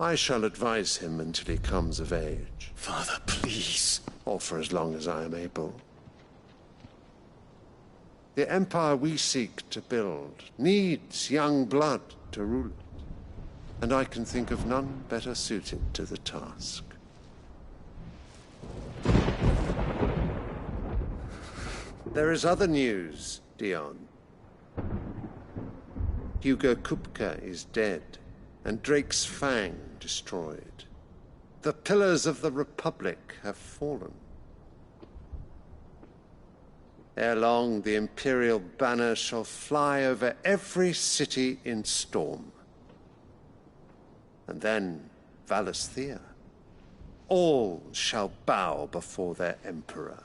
I shall advise him until he comes of age. Father, please. Or for as long as I am able. The empire we seek to build needs young blood to rule it, and I can think of none better suited to the task. There is other news, Dion. Hugo Kupka is dead, and Drake's Fang destroyed. The pillars of the Republic have fallen. Ere long, the Imperial banner shall fly over every city in Storm. And then, Valisthea. All shall bow before their Emperor.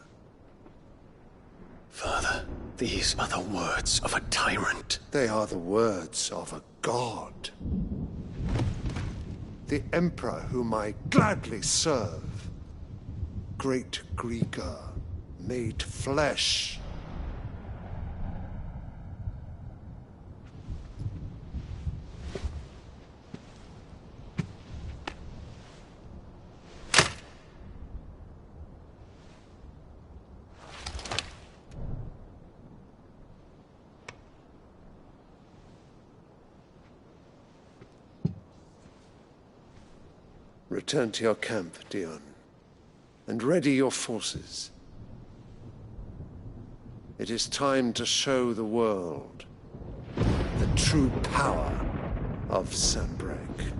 Father, these are the words of a tyrant. They are the words of a god. The Emperor whom I gladly serve. Great Grieger, made flesh. Return to your camp, Dion, and ready your forces. It is time to show the world the true power of Sanbreque.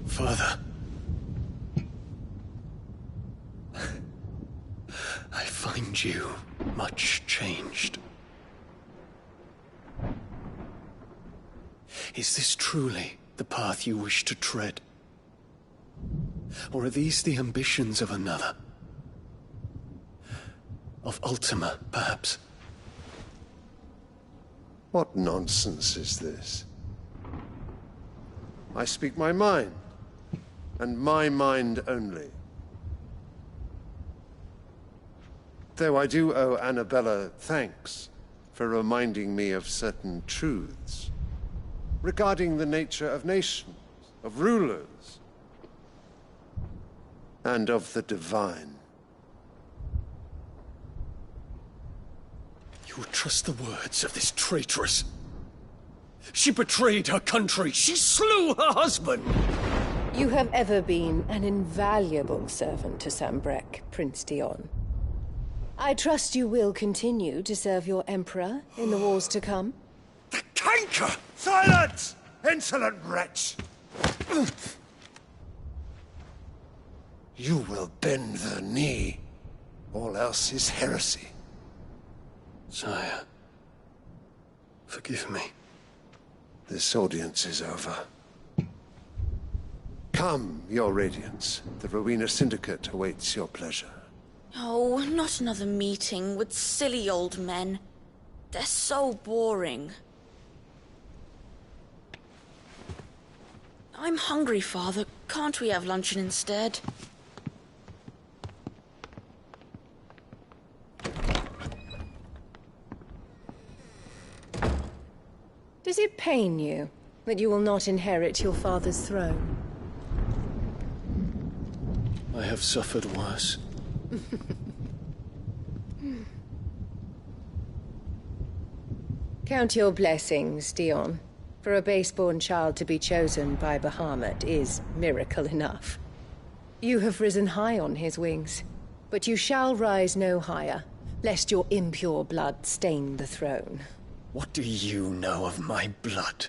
Father. I find you much changed. Is this truly the path you wish to tread? Or are these the ambitions of another? Of Ultima, perhaps? What nonsense is this? I speak my mind, and my mind only. Though I do owe Annabella thanks for reminding me of certain truths regarding the nature of nations, of rulers, and of the divine. You would trust the words of this traitress? She betrayed her country. She slew her husband. You have ever been an invaluable servant to Sanbreque, Prince Dion. I trust you will continue to serve your Emperor in the wars to come. The canker! Silence! Insolent wretch! You will bend the knee. All else is heresy. Sire, forgive me. This audience is over. Come, your Radiance. The Rowena Syndicate awaits your pleasure. Oh, not another meeting with silly old men. They're so boring. I'm hungry, Father. Can't we have luncheon instead? Does it pain you that you will not inherit your father's throne? I have suffered worse. Count your blessings, Dion. For a base-born child to be chosen by Bahamut is miracle enough. You have risen high on his wings, but you shall rise no higher, lest your impure blood stain the throne. What do you know of my blood?